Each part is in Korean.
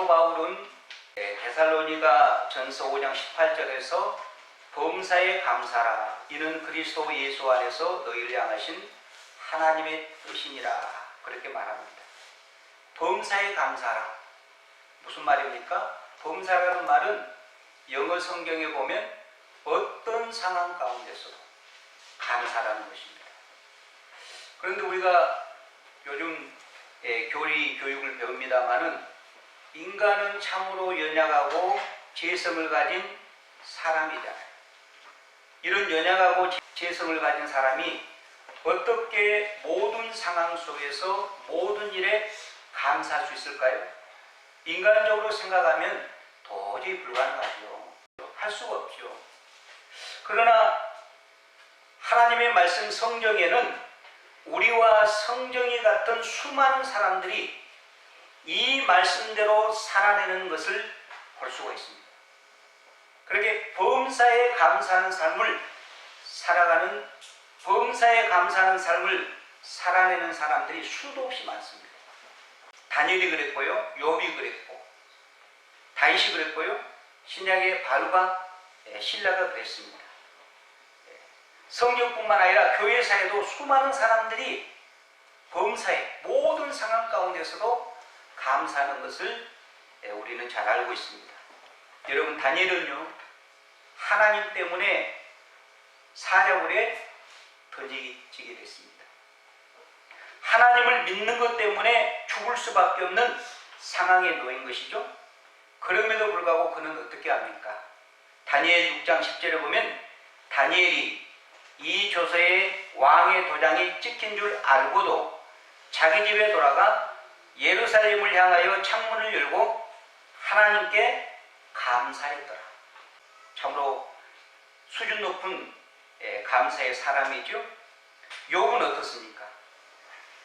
사도 바울은 데살로니가 전서 5장 18절에서 범사에 감사라 이는 그리스도 예수 안에서 너희를 향하신 하나님의 뜻이니라 그렇게 말합니다. 범사에 감사라 무슨 말입니까? 범사라는 말은 영어 성경에 보면 어떤 상황 가운데서도 감사라는 것입니다. 그런데 우리가 요즘 교리 교육을 배웁니다마는 인간은 참으로 연약하고 죄성을 가진 사람이잖아요. 이런 연약하고 죄성을 가진 사람이 어떻게 모든 상황 속에서 모든 일에 감사할 수 있을까요? 인간적으로 생각하면 도저히 불가능하죠. 할 수가 없죠. 그러나 하나님의 말씀 성경에는 우리와 성경이 같은 수많은 사람들이 이 말씀대로 살아내는 것을 볼 수가 있습니다. 그렇게 범사에 감사하는 삶을 살아가는 범사에 감사하는 삶을 살아내는 사람들이 수도 없이 많습니다. 다니엘이 그랬고요, 욥이 그랬고, 다윗이 그랬고요, 신약의 바울과 실라가 그랬습니다. 성경뿐만 아니라 교회사에도 수많은 사람들이 범사에 모든 상황 가운데서도 감사하는 것을 우리는 잘 알고 있습니다. 여러분, 다니엘은요 하나님 때문에 사자굴에 던지게 됐습니다. 하나님을 믿는 것 때문에 죽을 수밖에 없는 상황에 놓인 것이죠. 그럼에도 불구하고 그는 어떻게 합니까? 다니엘 6장 10절에 보면 다니엘이 이 조서에 왕의 도장이 찍힌 줄 알고도 자기 집에 돌아가 예루살렘을 향하여 창문을 열고 하나님께 감사했더라. 참으로 수준 높은 감사의 사람이죠. 욥은 어떻습니까?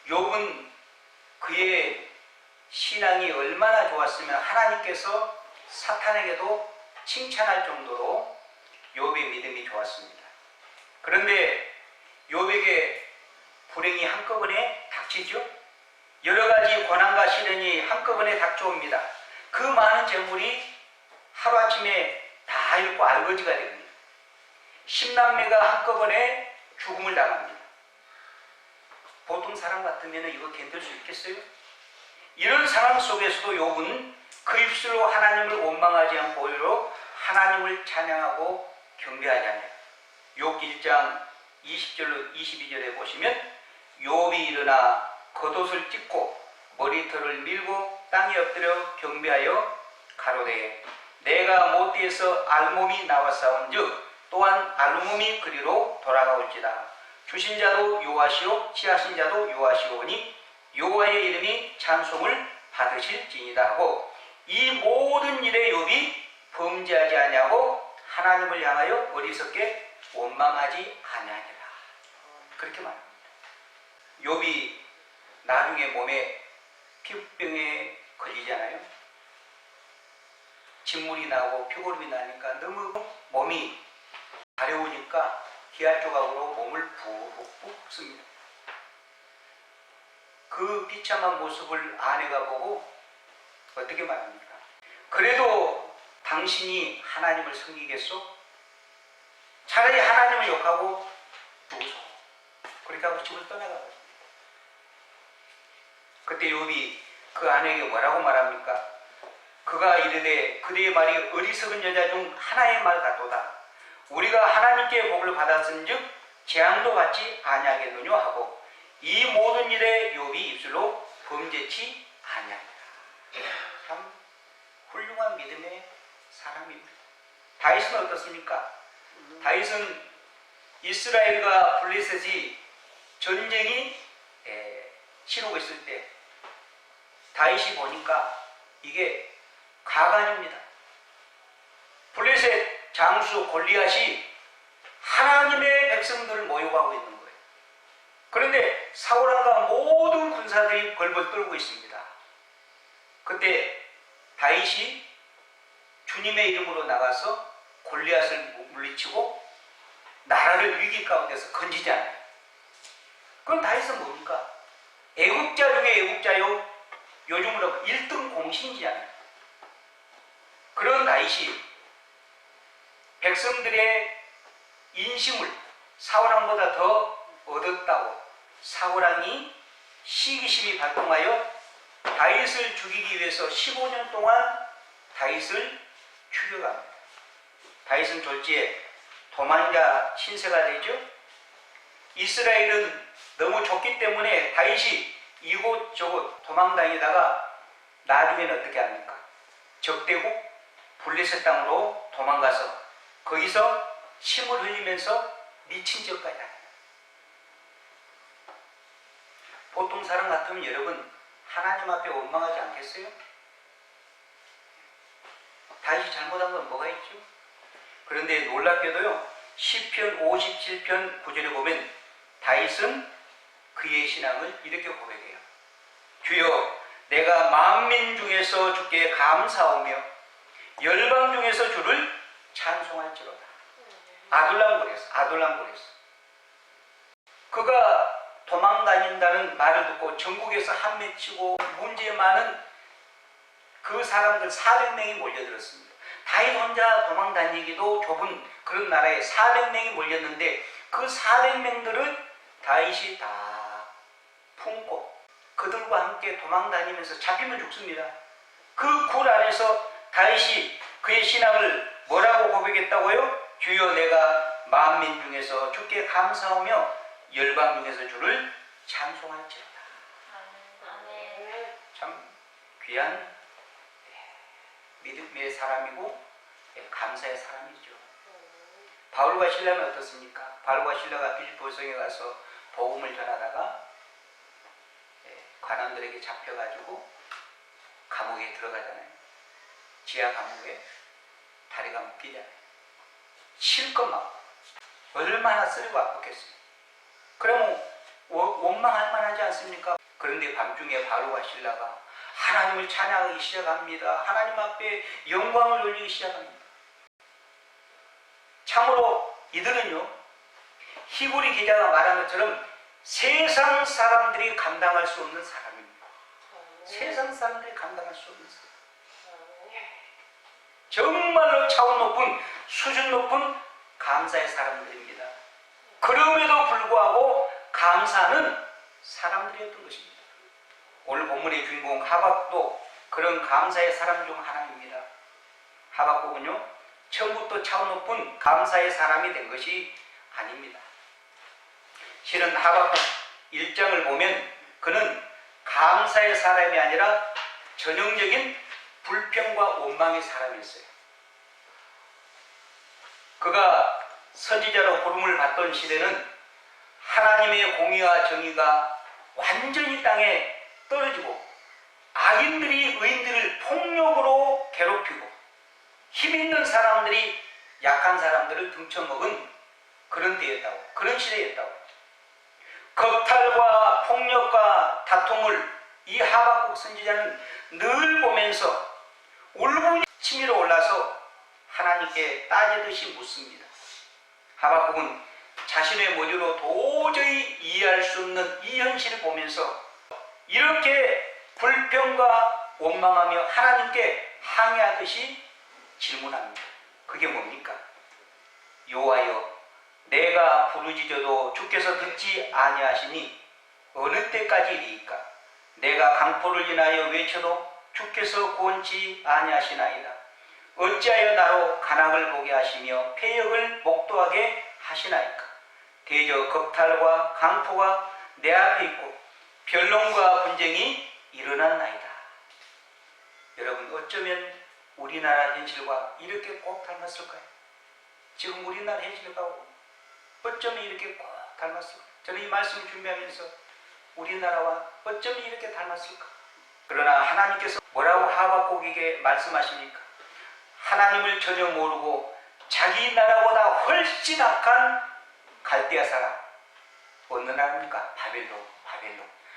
욥은 그의 신앙이 얼마나 좋았으면 하나님께서 사탄에게도 칭찬할 정도로 욥의 믿음이 좋았습니다. 그런데 욥에게 불행이 한꺼번에 닥치죠. 여러 가지 고난과 시련이 한꺼번에 닥쳐옵니다. 그 많은 재물이 하루아침에 다 잃고 알거지가 됩니다. 10남매가 한꺼번에 죽음을 당합니다. 보통 사람 같으면 이거 견딜 수 있겠어요? 이런 상황 속에서도 욥은 그 입술로 하나님을 원망하지 않고 오히려 하나님을 찬양하고 경배하지 않아요. 욥 1장 20절로 22절에 보시면 욥이 일어나 겉옷을 찢고 머리털을 밀고 땅에 엎드려 경배하여 가로되 내가 못되어서 알몸이 나왔사온즉 또한 알몸이 그리로 돌아가올지다. 주신 자도 여호와시오 취하신 자도 여호와시오니 여호와의 이름이 찬송을 받으실지니다 하고 이 모든 일에 욥이 범죄하지 아니하고 하나님을 향하여 어리석게 원망하지 아니하니라. 그렇게 말합니다. 욥이 나중에 몸에 피부병에 걸리잖아요. 진물이 나고 피고름이 나니까 너무 몸이 가려우니까 기아 조각으로 몸을 푹푹 붓습니다. 그 비참한 모습을 아내가 보고 어떻게 말합니까? 그래도 당신이 하나님을 섬기겠소? 차라리 하나님을 욕하고 죽으소. 그렇게 하고 집을 떠나가거든요. 그때 욥이 그 아내에게 뭐라고 말합니까? 그가 이르되 그대의 말이 어리석은 여자 중 하나의 말 같도다. 우리가 하나님께 복을 받았은즉 재앙도 받지 아니하겠느냐 하고 이 모든 일에 욥이 입술로 범죄치 아니하니라. 참 훌륭한 믿음의 사람입니다. 다윗은 어떻습니까? 다윗은 이스라엘과 블레셋이 전쟁이 치르고 있을 때 다윗이 보니까 이게 가관입니다. 블레셋 장수 골리앗이 하나님의 백성들을 모욕하고 있는 거예요. 그런데 사울왕과 모든 군사들이 벌벌 떨고 있습니다. 그때 다윗이 주님의 이름으로 나가서 골리앗을 물리치고 나라를 위기 가운데서 건지잖아요. 그럼 다윗은 뭡니까? 애국자 중에 애국자요. 요즘으로 1등 공신이잖아요. 그런 다윗이 백성들의 인심을 사울왕보다 더 얻었다고 사울왕이 시기심이 발동하여 다윗을 죽이기 위해서 15년 동안 다윗을 추격합니다. 다윗은 졸지에 도망자 신세가 되죠. 이스라엘은 너무 좁기 때문에 다윗이 이곳저곳 도망다니다가 나중에는 어떻게 합니까? 적대국 블레셋 땅으로 도망가서 거기서 침을 흘리면서 미친 짓까지 합니다. 보통 사람 같으면 여러분 하나님 앞에 원망하지 않겠어요? 다윗이 잘못한 건 뭐가 있죠? 그런데 놀랍게도요, 시편 57편 9절에 보면 다윗은 그의 신앙을 이렇게 고백해요. 주여, 내가 만민 중에서 주께 감사하며 열방 중에서 주를 찬송할지로다. 아둘람거렸어. 그가 도망다닌다는 말을 듣고 전국에서 한맺히고 문제 많은 그 사람들 400명이 몰려들었습니다. 다윗 혼자 도망다니기도 좁은 그런 나라에 400명이 몰렸는데 그 400명들을 다윗이 다 품고 그들과 함께 도망다니면서 잡히면 죽습니다. 그 굴 안에서 다윗이 그의 신앙을 뭐라고 고백했다고요? 주여, 내가 만민 중에서 주께 감사하며 열방 중에서 주를 찬송할지로다. 참 귀한 믿음의 사람이고 감사의 사람이죠. 바울과 실라는 어떻습니까? 바울과 실라가 빌립보성에 가서 복음을 전하다가 관원들에게 잡혀가지고 감옥에 들어가잖아요. 지하 감옥에 다리가 묶이잖아요. 실컷 막 얼마나 쓰리고 아팠겠어요. 그러면 원망할 만하지 않습니까? 그런데 밤중에 바울과 실라가 하나님을 찬양하기 시작합니다. 하나님 앞에 영광을 돌리기 시작합니다. 참으로 이들은요, 히브리 기자가 말한 것처럼 세상 사람들이 감당할 수 없는 사람입니다. 세상 사람들이 감당할 수 없는 사람. 정말로 차원 높은, 수준 높은 감사의 사람들입니다. 그럼에도 불구하고 감사는 사람들이었던 것입니다. 오늘 본문의 주인공 하박도 그런 감사의 사람 중 하나입니다. 하박국은요, 처음부터 차원 높은 감사의 사람이 된 것이 아닙니다. 실은 하박국 1장을 보면 그는 감사의 사람이 아니라 전형적인 불평과 원망의 사람이었어요. 그가 선지자로 부름을 받던 시대는 하나님의 공의와 정의가 완전히 땅에 떨어지고 악인들이 의인들을 폭력으로 괴롭히고 힘있는 사람들이 약한 사람들을 등쳐먹은 그런 때였다고, 그런 시대였다고. 겁탈과 폭력과 다툼을 이 하박국 선지자는 늘 보면서 울분이 치밀어 올라서 하나님께 따지듯이 묻습니다. 하박국은 자신의 머리로 도저히 이해할 수 없는 이 현실을 보면서 이렇게 불평과 원망하며 하나님께 항의하듯이 질문합니다. 그게 뭡니까? 여호와여, 내가 부르짖어도 주께서 듣지 아니하시니 어느 때까지이리이까? 내가 강포를 인하여 외쳐도 주께서 구원치 아니하시나이다. 어찌하여 나로 간악을 보게 하시며 패역을 목도하게 하시나이까? 대저 겁탈과 강포가 내 앞에 있고 변론과 분쟁이 일어났나이다. 여러분, 어쩌면 우리나라 현실과 이렇게 꼭 닮았을까요? 지금 우리나라 현실과 어쩌면 이렇게 꼭 닮았을까요? 저는 이 말씀을 준비하면서 우리나라와 어쩌면 이렇게 닮았을까? 그러나 하나님께서 뭐라고 하박국에게 말씀하십니까? 하나님을 전혀 모르고 자기 나라보다 훨씬 악한 갈대아 사람, 어느 나라입니까? 바벨론.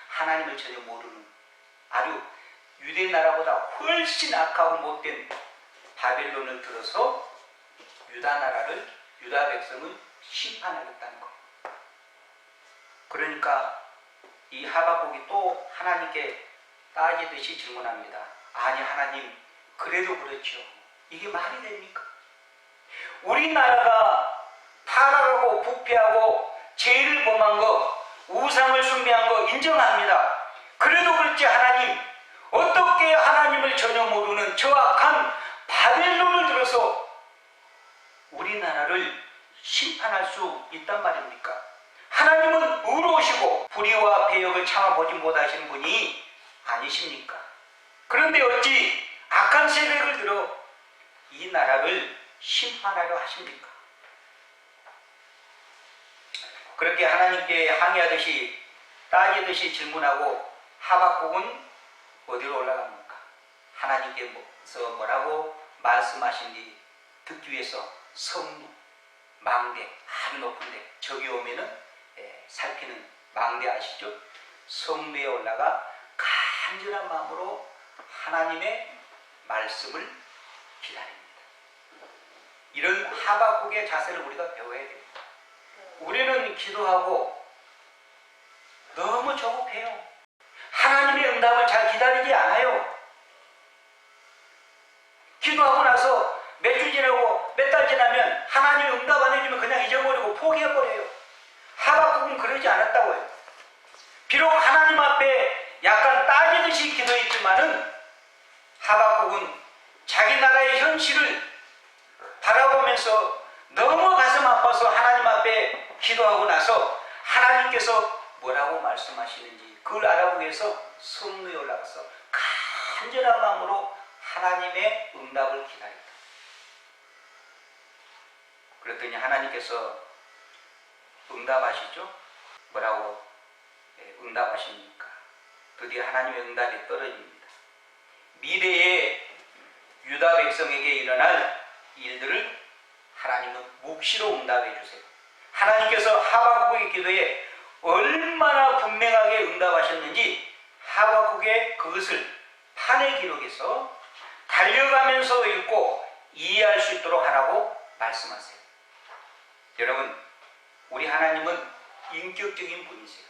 하나님을 전혀 모르는 아주 유대 나라보다 훨씬 악하고 못된 바벨론을 들어서 유다 백성을 심판하겠다는 거예요. 그러니까 이 하박국이 또 하나님께 따지듯이 질문합니다. 아니 하나님, 그래도 그렇죠. 이게 말이 됩니까? 우리나라가 타락하고 부패하고 죄를 범한 거, 우상을 숭배한 거 인정합니다. 그래도 그렇지 하나님, 어떻게 하나님을 전혀 모르는 저 악한 바벨론을 들어서 우리나라를 심판할 수 있단 말입니까? 하나님은 의로우시고 불의와 배역을 참아보지 못하시는 분이 아니십니까? 그런데 어찌 악한 세력을 들어 이 나라를 심판하려 하십니까? 그렇게 하나님께 항의하듯이 따지듯이 질문하고 하박국은 어디로 올라갑니까? 하나님께서 뭐라고 말씀하신지 듣기 위해서 성루, 망대, 아주 높은데 저기 오면은 살피는 망대 아시죠? 성루에 올라가 간절한 마음으로 하나님의 말씀을 기다립니다. 이런 하박국의 자세를 우리가 배워야 됩니다. 우리는 기도하고 너무 조급해요. 하나님의 응답을 잘 기다리지 않아요. 기도하고 나서 몇 주 지나고 몇 달 지나면 하나님이 응답 안 해주면 그냥 잊어버리고 포기해버려요. 하박국은 그러지 않았다고요. 비록 하나님 앞에 약간 따지듯이 기도했지만은 하박국은 자기 나라의 현실을 바라보면서 너무 가슴 아파서 하나님 앞에 기도하고 나서 하나님께서 뭐라고 말씀하시는지 그걸 알아보기 위해서 성루에 올라가서 간절한 마음으로 하나님의 응답을 기다렸다. 그랬더니 하나님께서 응답하시죠? 뭐라고 응답하십니까? 드디어 하나님의 응답이 떨어집니다. 미래에 유다 백성에게 일어날 일들을 하나님은 묵시로 응답해 주세요. 하나님께서 하박국의 기도에 얼마나 분명하게 응답하셨는지 하박국의 그것을 판의 기록에서 달려가면서 읽고 이해할 수 있도록 하라고 말씀하세요. 여러분, 우리 하나님은 인격적인 분이세요.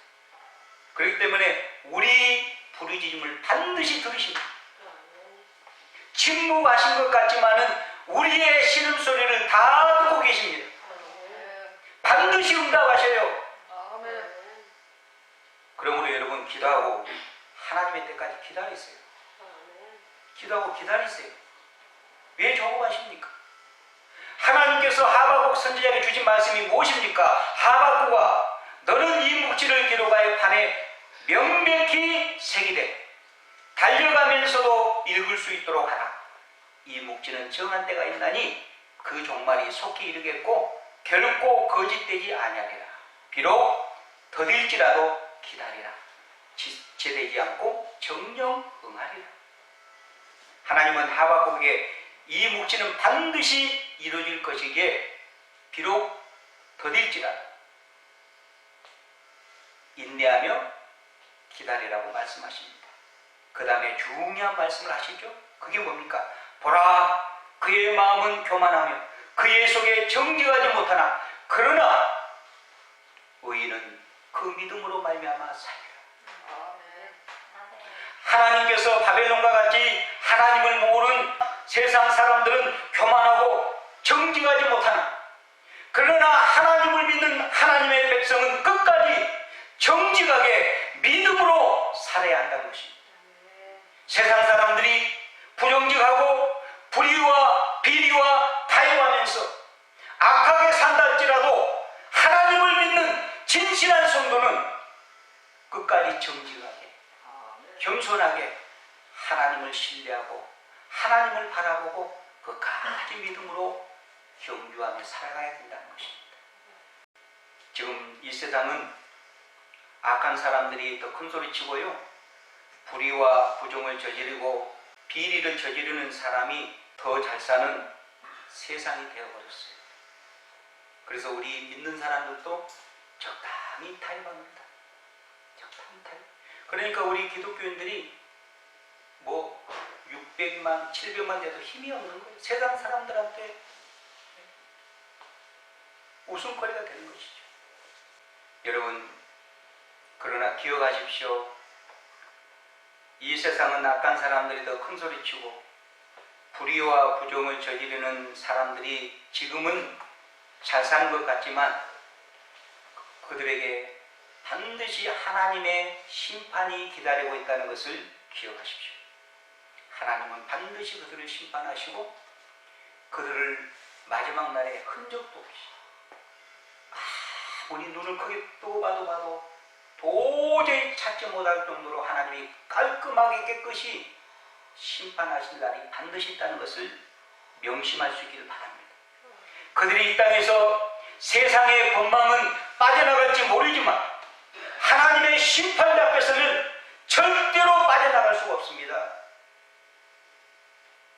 그렇기 때문에 우리 부르짖음을 반드시 들으십니다. 침묵하신 것 같지만은 우리의 신음소리를 다 듣고 계십니다. 반드시 응답하셔요. 그러므로 여러분 기도하고 하나님의 때까지 기다리세요. 기도하고 기다리세요. 왜 조급하십니까? 하나님께서 하박국 선지자에게 주신 말씀이 무엇입니까? 하박국아, 너는 이 묵지를 기록하여 판에 명백히 새기되 달려가면서도 읽을 수 있도록 하라. 이 묵지는 정한 때가 있나니 그 종말이 속히 이르겠고 결코 거짓되지 아니하리라. 비록 더딜지라도 기다리라. 지체되지 않고 정령 응하리라. 하나님은 하박국에게 이 묵지는 반드시 이루어질 것이기에 비록 더딜지라도 인내하며 기다리라고 말씀하십니다. 그 다음에 중요한 말씀을 하시죠. 그게 뭡니까? 보라, 그의 마음은 교만하며 그의 속에 정직하지 못하나 그러나 의인은 그 믿음으로 말미암아 살리라. 하나님께서 바벨론과 같이 하나님을 모르는 세상 사람들은 교만하고 정직하지 못하나 그러나 하나님을 믿는 하나님의 백성은 끝까지 정직하게 믿음으로 살아야 한다는 것입니다. 세상 사람들이 부정직하고 불의와 비리와 타협하면서 악하게 산다 할지라도 하나님을 믿는 진실한 성도는 끝까지 정직하게 겸손하게 하나님을 신뢰하고 하나님을 바라보고 끝까지 믿음으로 경주하며 살아가야 된다는 것입니다. 지금 이 세상은 악한 사람들이 더 큰 소리치고요, 불의와 부정을 저지르고 비리를 저지르는 사람이 더 잘 사는 세상이 되어버렸어요. 그래서 우리 믿는 사람들도 적당히 타협합니다. 적당히 타협. 그러니까 우리 기독교인들이 뭐 600만, 700만 돼도 힘이 없는 거예요. 세상 사람들한테 웃음거리가 되는 것이죠. 여러분, 그러나 기억하십시오. 이 세상은 악한 사람들이 더 큰 소리치고 불의와 부정을 저지르는 사람들이 지금은 잘 사는 것 같지만 그들에게 반드시 하나님의 심판이 기다리고 있다는 것을 기억하십시오. 하나님은 반드시 그들을 심판하시고 그들을 마지막 날에 흔적도 없이 아무리 눈을 크게 뜨고 봐도 도저히 찾지 못할 정도로 하나님이 깔끔하게 깨끗이 심판하실 날이 반드시 있다는 것을 명심할 수 있기를 바랍니다. 그들이 이 땅에서 세상의 법망은 빠져나갈지 모르지만 하나님의 심판 앞에서는 절대로 빠져나갈 수가 없습니다.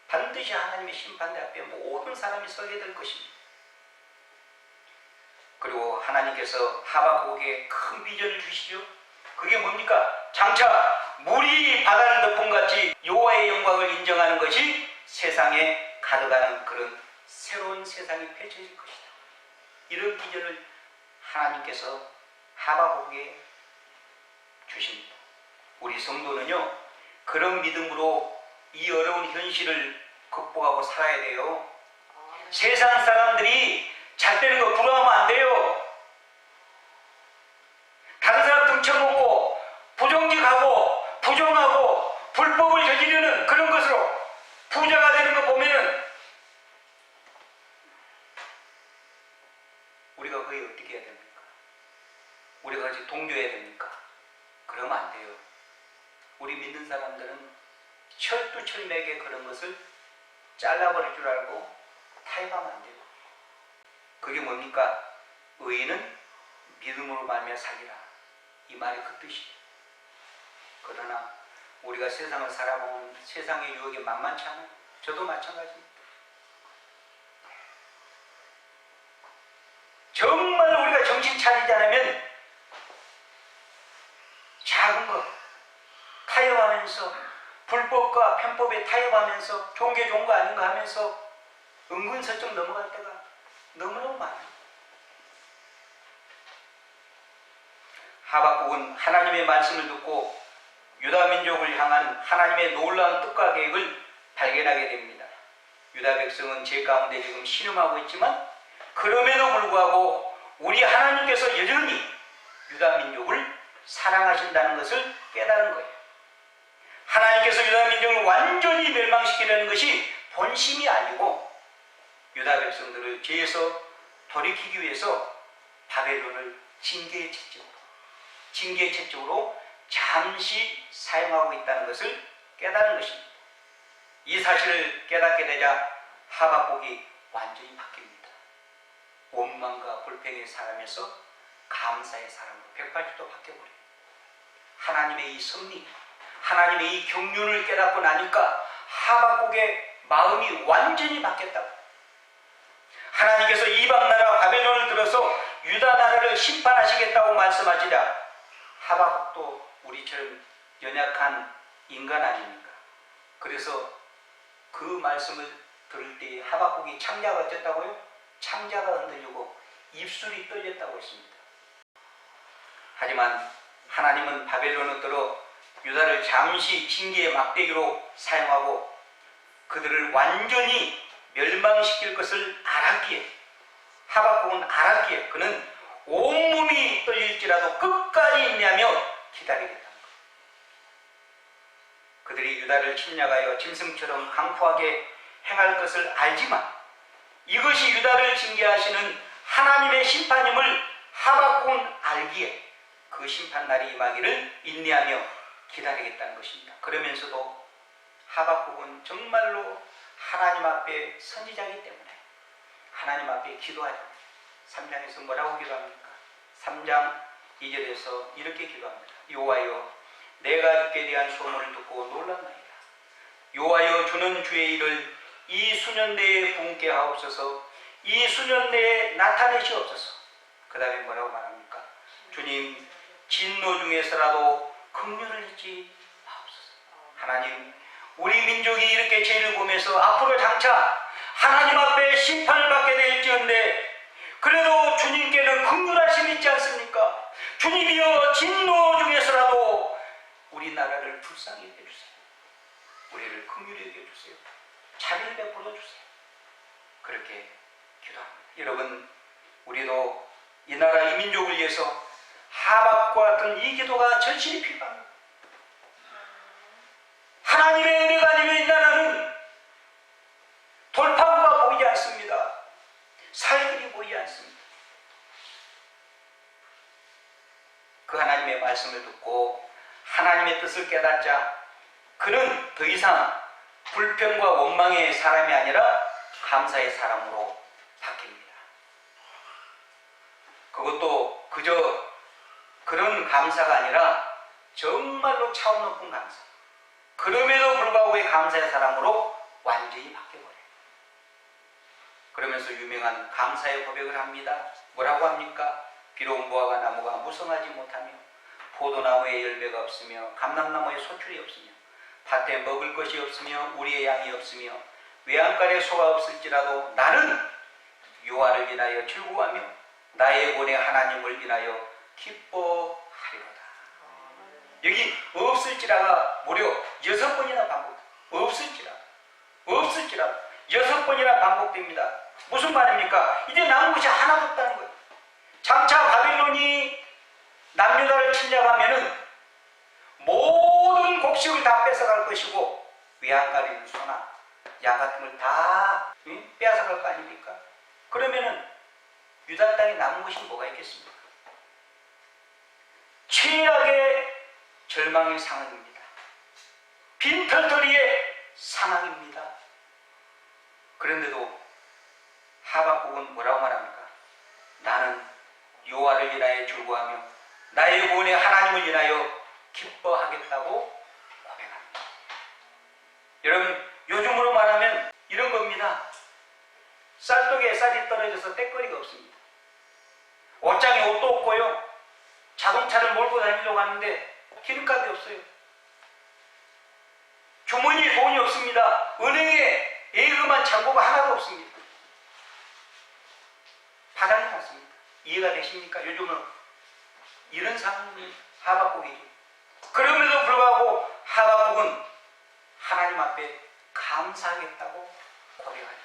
반드시 하나님의 심판대 앞에 모든 사람이 서게 될 것입니다. 그리고 하나님께서 하박국에게 큰 비전을 주시죠. 그게 뭡니까? 장차 물이 바다를 덮음같이 여호와의 영광을 인정하는 것이 세상에 가득하는 그런 새로운 세상이 펼쳐질 것이다. 이런 비전을 하나님께서 하박국에게 주십니다. 우리 성도는요, 그런 믿음으로 이 어려운 현실을 극복하고 살아야 돼요. 세상 사람들이 잘 되는 거 부러워하면 안 돼요. 다른 사람 등쳐먹고 부정직하고 부정하고 불법을 저지르는 그런 것으로 부자가 되는 거 보면은 우리가 거의 어떻게 해야 됩니까? 우리가 같이 동조해야 됩니까? 그러면 안 돼요. 우리 믿는 사람들은 철두철미하게 그런 것을 잘라버릴 줄 알고 타협하면 안 돼요. 그게 뭡니까? 의인은 믿음으로 말미암아 살리라. 이 말이 그 뜻이에요. 그러나 우리가 세상을 살아보면 세상의 유혹이 만만치 않아요. 저도 마찬가지입니다. 정말 우리가 정신 차리지 않으면 작은 것 타협하면서 불법과 편법에 타협하면서 좋은 게 좋은 거 아닌가 하면서 은근슬쩍 넘어갈 때가 너무너무 많아요. 하박국은 하나님의 말씀을 듣고 유다 민족을 향한 하나님의 놀라운 뜻과 계획을 발견하게 됩니다. 유다 백성은 죄 가운데 지금 신음하고 있지만 그럼에도 불구하고 우리 하나님께서 여전히 유다 민족을 사랑하신다는 것을 깨달은 거예요. 하나님께서 유다 민족을 완전히 멸망시키려는 것이 본심이 아니고 유다 백성들을 죄에서 돌이키기 위해서 바벨론을 징계의 채찍으로 잠시 사용하고 있다는 것을 깨달은 것입니다. 이 사실을 깨닫게 되자 하박국이 완전히 바뀝니다. 원망과 불평의 사람에서 감사의 사람으로 180도 바뀌어버려요. 하나님의 이 섭리, 하나님의 이 경륜을 깨닫고 나니까 하박국의 마음이 완전히 바뀌었다고. 하나님께서 이방 나라 바벨론을 들어서 유다 나라를 심판하시겠다고 말씀하시자 하박국도 우리처럼 연약한 인간 아닙니까? 그래서 그 말씀을 들을 때 하박국이 창자가 어땠다고요? 창자가 흔들리고 입술이 떨렸다고 했습니다. 하지만 하나님은 바벨론을 들어 유다를 잠시 징계의 막대기로 사용하고 그들을 완전히 멸망시킬 것을 알았기에 하박국은 알았기에 그는 온몸이 떨릴지라도 끝까지 인내하며 기다리겠다는 것. 그들이 유다를 침략하여 짐승처럼 강포하게 행할 것을 알지만 이것이 유다를 징계하시는 하나님의 심판임을 하박국은 알기에 그 심판날이 임하기를 인내하며 기다리겠다는 것입니다. 그러면서도 하박국은 정말로 하나님 앞에 선지자이기 때문에 하나님 앞에 기도하죠. 3장에서 뭐라고 기도합니까? 3장 2절에서 이렇게 기도합니다. 여호와여, 내가 주께 대한 소문을 듣고 놀랐나이다. 여호와여, 주는 주의 일을 이 수년 내에 분께 하옵소서. 이 수년 내에 나타내시옵소서. 그 다음에 뭐라고 말합니까? 주님, 진노 중에서라도 긍휼을 잊지 마옵소서. 하나님, 우리 민족이 이렇게 죄를 보면서 앞으로 장차 하나님 앞에 심판을 받게 될지언데 그래도 주님께는 긍휼하심이 있지 않습니까? 주님이여, 진노 중에서라도 우리나라를 불쌍히 여겨주세요. 우리를 긍휼히 여겨주세요. 자비를 베풀어 주세요. 그렇게 기도합니다. 여러분, 우리도 이 나라 이 민족을 위해서 하박과 같은 이 기도가 절실히 필요합니다. 하나님의 은혜가 아니면 이 나라는 돌파구가 보이지 않습니다. 살 길이 보이지 않습니다. 그 하나님의 말씀을 듣고 하나님의 뜻을 깨닫자 그는 더 이상 불평과 원망의 사람이 아니라 감사의 사람으로 바뀝니다. 그것도 그저 그런 감사가 아니라 정말로 차원 높은 감사. 그럼에도 불구하고 감사의 사람으로 완전히 바뀌어버려요. 그러면서 유명한 감사의 고백을 합니다. 뭐라고 합니까? 비록 무화과 나무가 무성하지 못하며 포도나무에 열매가 없으며 감람나무에 소출이 없으며 밭에 먹을 것이 없으며 우리의 양이 없으며 외양간에 소가 없을지라도 나는 여호와를 인하여 즐거워하며 나의 구원의 하나님을 인하여 기뻐하리로다. 여기 없을지라가 무려 6번이나 반복. 없을지라 6번이나 반복됩니다. 무슨 말입니까? 이제 남은 것이 하나도 없다는 거예요. 장차 바빌론이 남유다를 침략하면은 모든 곡식을 다 뺏어갈 것이고 외양간에 있는 소나 양 같은 걸 다 빼앗아갈 거 아닙니까? 그러면은 유다 땅에 남은 것이 뭐가 있겠습니까? 최악의 절망의 상황입니다. 빈털터리의 상황입니다. 그런데도 하박국은 뭐라고 말합니까? 나는 여호와를 인하여 즐거워하며 나의 구원의 하나님을 인하여 기뻐하겠다고 고백합니다. 여러분, 요즘으로 말하면 이런 겁니다. 쌀독에 쌀이 떨어져서 떼거리가 없습니다. 옷장에 옷도 없고요. 자동차를 몰고 다니려고 하는데 기름값이 없어요. 주머니에 돈이 없습니다. 은행에 예금한 잔고가 하나도 없습니다. 바닥이 났습니다. 이해가 되십니까? 요즘은 이런 상황이 하박국이죠. 그럼에도 불구하고 하박국은 하나님 앞에 감사하겠다고 고백하죠.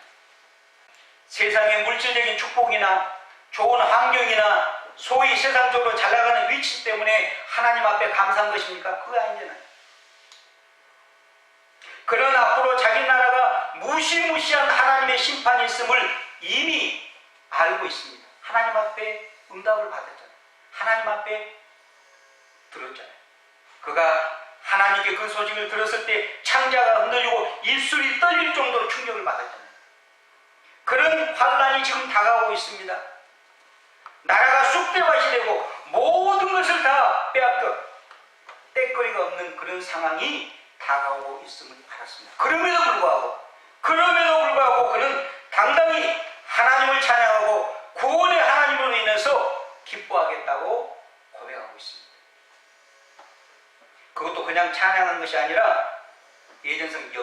세상의 물질적인 축복이나 좋은 환경이나 소위 세상적으로 잘 나가는 위치 때문에 하나님 앞에 감사한 것입니까? 그거 아니잖아요. 그런 앞으로 자기 나라가 무시무시한 하나님의 심판이 있음을 이미 알고 있습니다. 하나님 앞에 응답을 받았잖아요. 하나님 앞에 들었잖아요. 그가 하나님께 그 소식을 들었을 때 창자가 흔들리고 입술이 떨릴 정도로 충격을 받았잖아요. 그런 환란이 지금 다가오고 있습니다. 나라가 쑥대밭이 되고 모든 것을 다 빼앗겨 떼거리가 없는 그런 상황이 다가오고 있음을 알았습니다. 그럼에도 불구하고 그는 당당히 하나님을 찬양하고 구원의 하나님으로 인해서 기뻐하겠다고 고백하고 있습니다. 그것도 그냥 찬양한 것이 아니라 예전성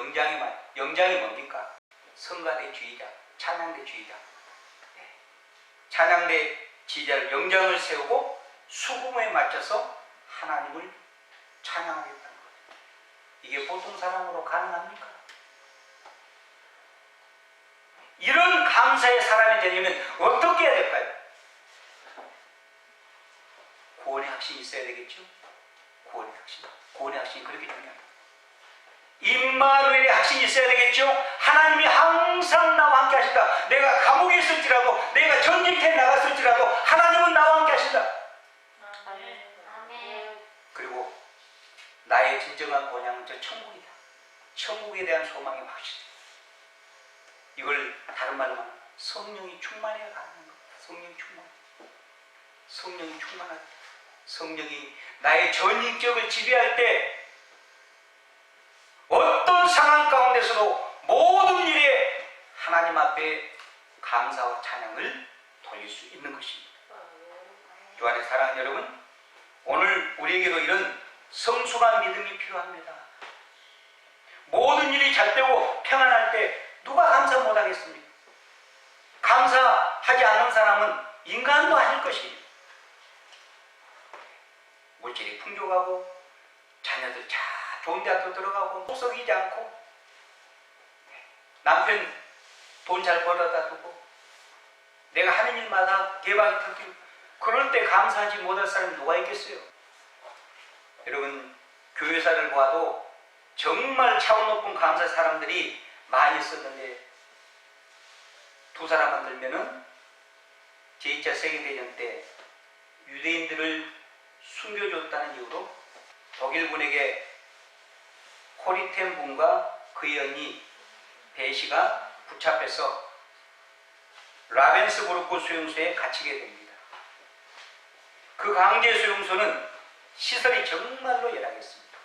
영장이 뭡니까? 성가대 지휘자, 찬양대 지휘자. 찬양대 지휘자를 영장을 세우고 수금에 맞춰서 하나님을 찬양하겠다는 거예요. 이게 보통 사람으로 가능합니까? 이런 감사의 사람이 되려면 어떻게 해야 될까요? 구원의 확신이 있어야 되겠죠? 구원의 확신이 그렇게 중요합니다. 임마누엘의 확신이 있어야 되겠죠? 하나님이 항상 나와 함께 하신다. 내가 감옥에 있을지라도, 내가 전쟁터에 나갔을지라도 하나님은 나와 함께 하신다. 그리고 나의 진정한 본향은 저 천국이다. 천국에 대한 소망의 확신. 이걸 다른 말로 하면 성령이 충만해야 가능한 겁니다. 성령이 충만하다. 성령이 나의 전 인격을 지배할 때 어떤 상황 가운데서도 모든 일에 하나님 앞에 감사와 찬양을 돌릴 수 있는 것입니다. 주 안에 사랑하는 여러분, 오늘 우리에게도 이런 성숙한 믿음이 필요합니다. 모든 일이 잘 되고 평안할 때 누가 감사 못하겠습니까? 감사하지 않는 사람은 인간도 아닐 것입니다. 물질이 풍족하고 자녀들 잘 좋은 대학교 들어가고 속썩이지 않고 남편 돈 잘 벌어다 두고 내가 하는 일마다 대박이 터지고 그럴 때 감사하지 못할 사람이 누가 있겠어요? 여러분 교회사를 봐도 정말 차원 높은 감사 사람들이 많이 있었는데 두 사람만 들면은 제2차 세계대전 때 유대인들을 숨겨줬다는 이유로 독일군에게 코리텐 군과 그의 언니 베시가 붙잡혀서 라벤스부르크 수용소에 갇히게 됩니다. 그 강제 수용소는 시설이 정말로 열악했습니다.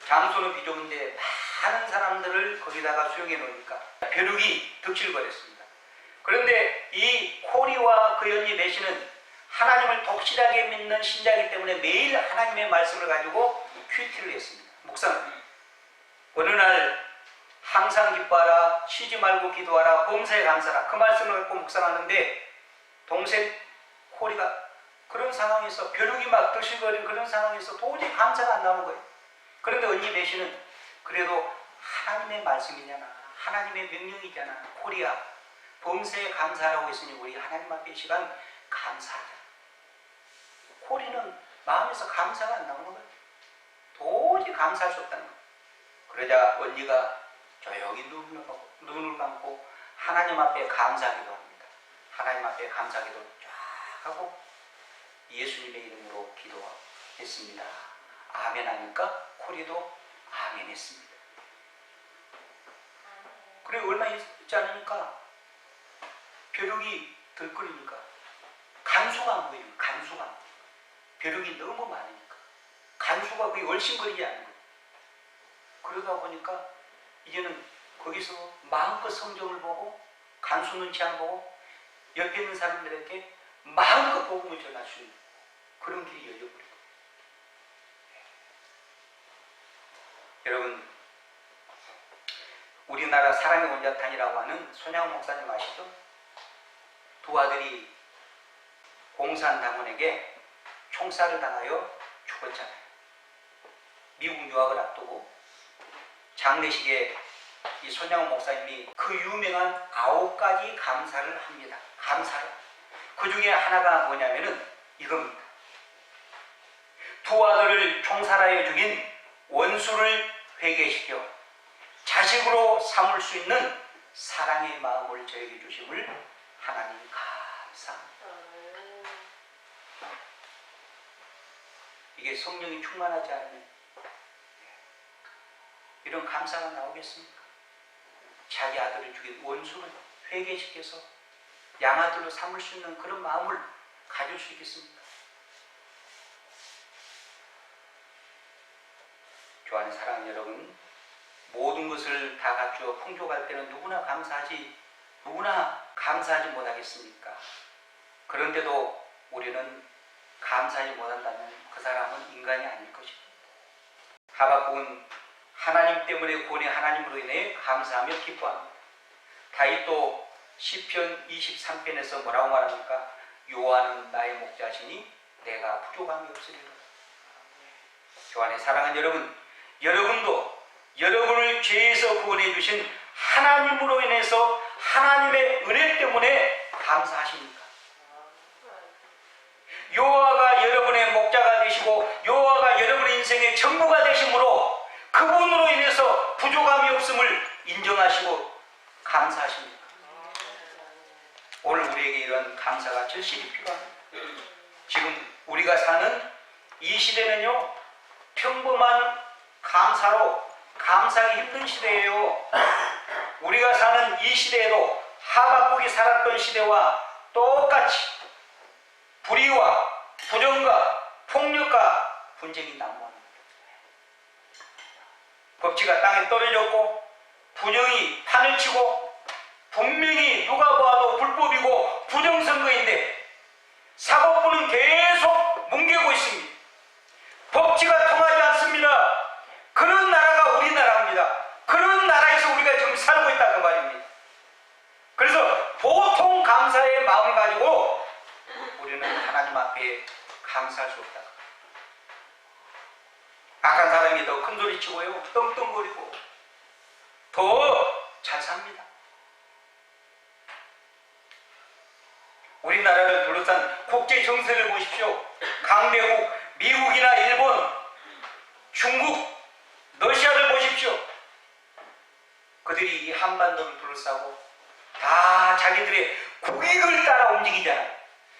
장소는 비좁은데 많은 사람들을 거기다가 수용해 놓으니까 벼룩이 득실거렸습니다. 그런데 이 코리와 그 언니 베시는 하나님을 독실하게 믿는 신자이기 때문에 매일 하나님의 말씀을 가지고 큐티를 했습니다. 묵상. 어느 날 항상 기뻐하라, 쉬지 말고 기도하라, 범사에 감사하라 그 말씀을 갖고 묵상하는데 동생 코리가 그런 상황에서 벼룩이 막 득실거리는 그런 상황에서 도저히 감사가 안 나오는 거예요. 그런데 언니 베시는 그래도 하나님의 말씀이잖아, 하나님의 명령이잖아, 코리야 범사에 감사하라고 했으니 우리 하나님 앞에 이 시간 감사하자. 코리는 마음에서 감사가 안 나오는 거예요. 도저히 감사할 수 없다는 거예요. 그러자 언니가 조용히 눈을 감고 하나님 앞에 감사하기도 합니다. 하나님 앞에 감사하기도 쫙 하고 예수님의 이름으로 기도했습니다. 아멘 하니까 코리도 아멘 했습니다. 그래 얼마 있지 않으니까 벼룩이 들끓이니까 간수가 안 보여요. 간수가 벼룩이 너무 많으니까 간수가 거의 얼씬거리지 않는 거예요. 그러다 보니까 이제는 거기서 마음껏 성경을 보고 간수 눈치 안 보고 옆에 있는 사람들에게 마음껏 복음을 전할 수 있는 그런 길이 열려버리고. 여러분 우리나라 사랑의 온자탄이라고 하는 손양원 목사님 아시죠? 두 아들이 공산당원에게 총살을 당하여 죽었잖아요. 미국 유학을 앞두고 장례식에 이 손양원 목사님이 그 유명한 9가지 감사를 합니다. 감사를. 그 중에 하나가 뭐냐면은 이겁니다. 두 아들을 총살하여 죽인 원수를 회개시켜 자식으로 삼을 수 있는 사랑의 마음을 저에게 주심을 하나님 감사합니다. 이게 성령이 충만하지 않으면 이런 감사가 나오겠습니까? 자기 아들을 죽인 원수를 회개시켜서 양아들로 삼을 수 있는 그런 마음을 가질 수 있겠습니까? 좋아하는 사랑하는 여러분, 모든 것을 다 갖추어 풍족할 때는 누구나 감사하지 못하겠습니까? 그런데도 우리는 감사하지 못한다면 그 사람은 인간이 아닐 것입니다. 하박국은 하나님 때문에 구원의 하나님으로 인해 감사하며 기뻐합니다. 다윗도 시편 23편에서 뭐라고 말합니까? 여호와는 나의 목자시니 내가 부족함이 없으리라. 교환의 사랑하는 여러분, 여러분도 여러분을 죄에서 구원해 주신 하나님으로 인해서 하나님의 은혜 때문에 감사하십니까? 여호와가 여러분의 목자가 되시고 여호와가 여러분의 인생의 전부가 되심으로 그분으로 인해서 부족함이 없음을 인정하시고 감사하십니까? 오늘 우리에게 이런 감사가 절실히 필요합니다. 지금 우리가 사는 이 시대는요, 평범한 감사로 감사하기 힘든 시대예요. 우리가 사는 이 시대에도 하박국이 살았던 시대와 똑같이 불의와 부정과 폭력과 분쟁이 난무합니다. 법치가 땅에 떨어졌고 분영이 판을 치고 분명히 누가 봐도 불법이고 부정선거인데 사법부는 계속 뭉개고 있습니다. 법치가 통하지 않습니다. 그런 나라가 우리나라입니다. 그런 나라에서 우리가 지금 살고 있다 그 말입니다. 그래서 보통 감사의 마음을 가지고 우리는 하나님 앞에 감사할 수 없다. 악한 사람이 더 큰 소리 치고요, 떵떵거리고 더 삽니다. 우리나라를 둘러싼 국제 정세를 보십시오. 강대국 미국이나 일본, 중국, 러시아를 보십시오. 그들이 이 한반도를 둘러싸고 다 자기들의 국익을 따라 움직이잖아요.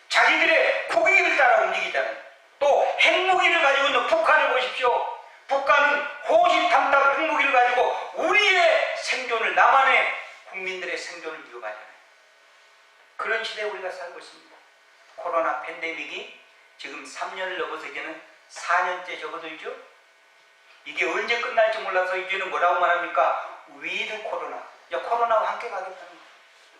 자기들의 국익을 따라 움직이잖아요. 또 핵무기를 가지고 있는 북한을 보십시오. 북한은 호시탐탐 핵무기를 가지고 우리의 생존을, 남한의 국민들의 생존을 위협하잖아요. 그런 시대에 우리가 살고 있습니다. 코로나 팬데믹이 지금 3년을 넘어서 이제는 4년째 접어들죠. 이게 언제 끝날지 몰라서 이제는 뭐라고 말합니까? 위드 코로나. 야, 코로나와 함께 가겠다는 거예요.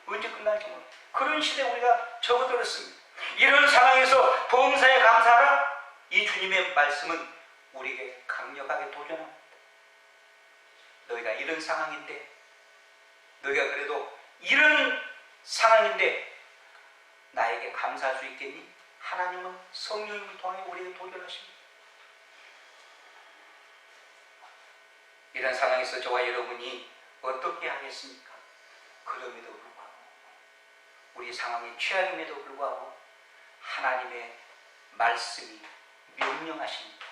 언제 끝날지 몰라. 그런 시대에 우리가 접어들었습니다. 이런 상황에서 범사에 감사하라. 이 주님의 말씀은 우리에게 강력하게 도전합니다. 너희가 이런 상황인데, 너희가 그래도 이런 상황인데 나에게 감사할 수 있겠니? 하나님은 성령님을 통해 우리에게 도전하십니다. 이런 상황에서 저와 여러분이 어떻게 하겠습니까? 그럼에도 불구하고, 우리 상황이 최악임에도 불구하고 하나님의 말씀이 명령하십니다.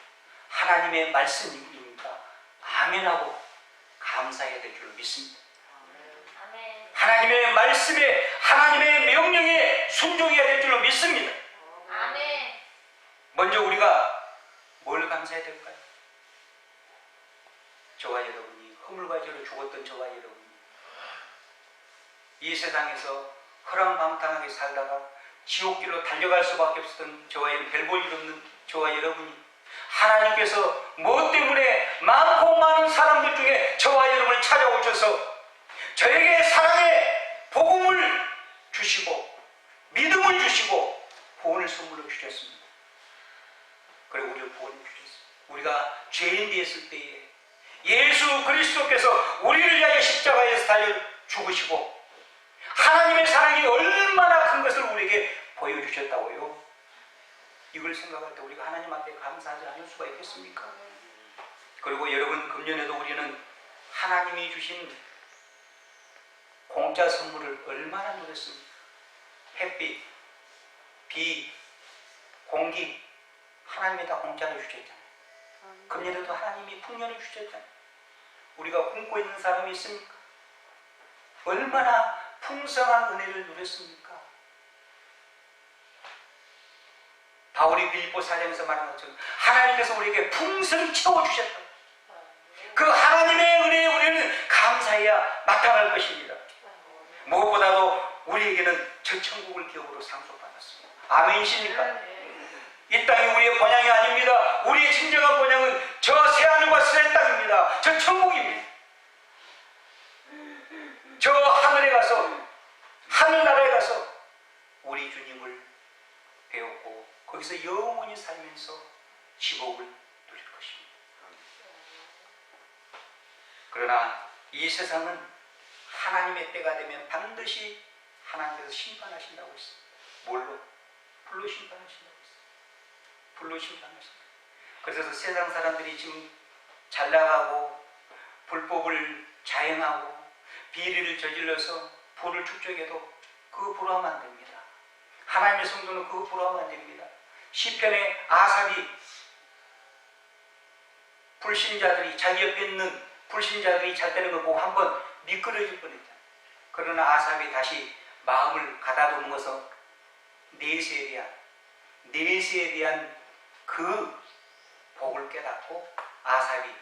하나님의 말씀입니까? 아멘하고 감사해야 될 줄로 믿습니다. 하나님의 말씀에, 하나님의 명령에 순종해야 될 줄로 믿습니다. 아멘. 먼저 우리가 뭘 감사해야 될까요? 저와 여러분이, 허물과 죄로 죽었던 저와 여러분이 이 세상에서 허랑방탕하게 살다가 지옥길로 달려갈 수밖에 없었던 저와 여러분, 별 볼 일 없는 저와 여러분이 하나님께서 뭐 때문에 많고 많은 사람들 중에 저와 여러분을 찾아오셔서 저에게 사랑의 복음을 주시고 믿음을 주시고 구원을 선물로 주셨습니다. 그리고 우리를 구원해 주셨습니다. 우리가 죄인 되었을 때에 예수 그리스도께서 우리를 위하여 십자가에서 달려 죽으시고 하나님의 사랑이 얼마나 큰 것을 우리에게 보여주셨다고요. 이걸 생각할 때 우리가 하나님 앞에 감사하지 않을 수가 있겠습니까? 그리고 여러분, 금년에도 우리는 하나님이 주신 공짜 선물을 얼마나 누렸습니까? 햇빛, 비, 공기, 하나님이 다 공짜로 주셨잖아요. 금년에도 하나님이 풍년을 주셨잖아요. 우리가 굶고 있는 사람이 있습니까? 얼마나 풍성한 은혜를 누렸습니까? 바울이 빌립보 4장에서 말한 것처럼 하나님께서 우리에게 풍성히 채워주셨다. 그 하나님의 은혜에 우리는 감사해야 마땅할 것입니다. 무엇보다도 우리에게는 저 천국을 기업으로 상속받았습니다. 아멘이십니까? 이 땅이 우리의 본향이 아닙니다. 우리의 진정한 본향은 저 새하늘과 새 땅입니다. 저 천국입니다. 저 하늘에 가서, 하늘나라에 가서 우리 주님을 배웠고 거기서 영원히 살면서 지복을 누릴 것입니다. 그러나 이 세상은 하나님의 때가 되면 반드시 하나님께서 심판하신다고 했습니다. 뭘로? 불로 심판하신다고 했습니다. 불로 심판하신다. 그래서 세상 사람들이 지금 잘 나가고 불법을 자행하고 비리를 저질러서 불을 축적해도 그거 부러워하면 안 됩니다. 하나님의 성도는 그거 부러워하면 안 됩니다. 시편의 아삽이 불신자들이, 자기 옆에 있는 불신자들이 잘 되는 걸 보고 한번 미끄러질 뻔했잖아요. 그러나 아삽이 다시 마음을 가다듬은 것은 내세에 대한 그 복을 깨닫고 아삽이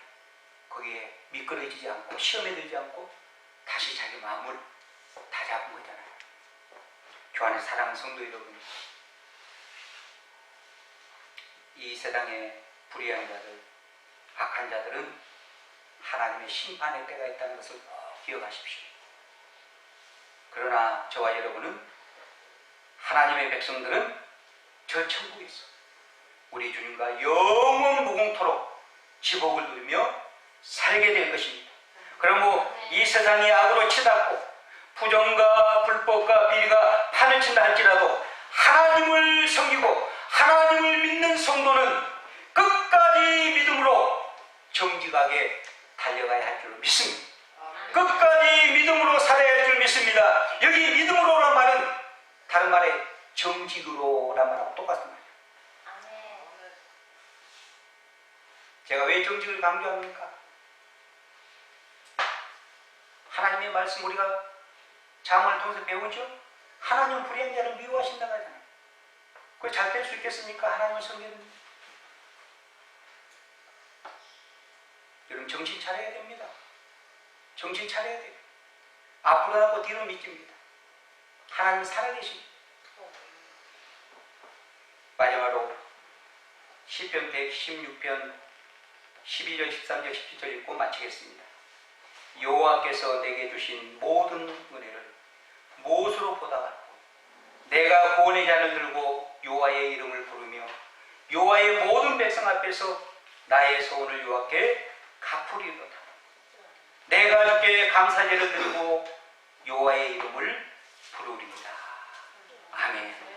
거기에 미끄러지지 않고 시험에 들지 않고 다시 자기 마음을 다잡은 거잖아요. 주 안에 사랑하는 성도 여러분, 이 세상의 불의한 자들, 악한 자들은 하나님의 심판의 때가 있다는 것을 꼭 기억하십시오. 그러나 저와 여러분은, 하나님의 백성들은 저 천국에서 우리 주님과 영원 무궁토록 지복을 누리며 살게 될 것입니다. 그러므로 이 세상이 악으로 치닫고 부정과 불법과 비리가 판을 친다 할지라도 하나님을 섬기고 하나님을 믿는 성도는 끝까지 믿음으로 정직하게 달려가야 할 줄로 믿습니다. 끝까지 믿음으로 믿음으로 살아야 할 줄 믿습니다. 여기 믿음으로란 말은 다른 말에 정직으로란 말하고 똑같은 말이에요. 제가 왜 정직을 강조합니까? 하나님의 말씀 우리가 잠언을 통해서 배우죠? 하나님 불의한 자를 미워하신다고 하잖아요. 그게 잘 될 수 있겠습니까? 하나님의 성경은. 여러분 정신 차려야 됩니다. 정신 차려야 돼요. 앞으로 하고 뒤로 믿습니다. 하나님 살아계십니다. 마지막으로 시편 116편 12절 13절 17절 읽고 마치겠습니다. 여호와께서 내게 주신 모든 은혜를 무엇으로 보답할꼬? 내가 구원의 잔을 들고 여호와의 이름을 부르며 여호와의 모든 백성 앞에서 나의 소원을 여호와께 갚으리로다. 내가 주께 감사제를 드리고 여호와의 이름을 부르리이다. 아멘.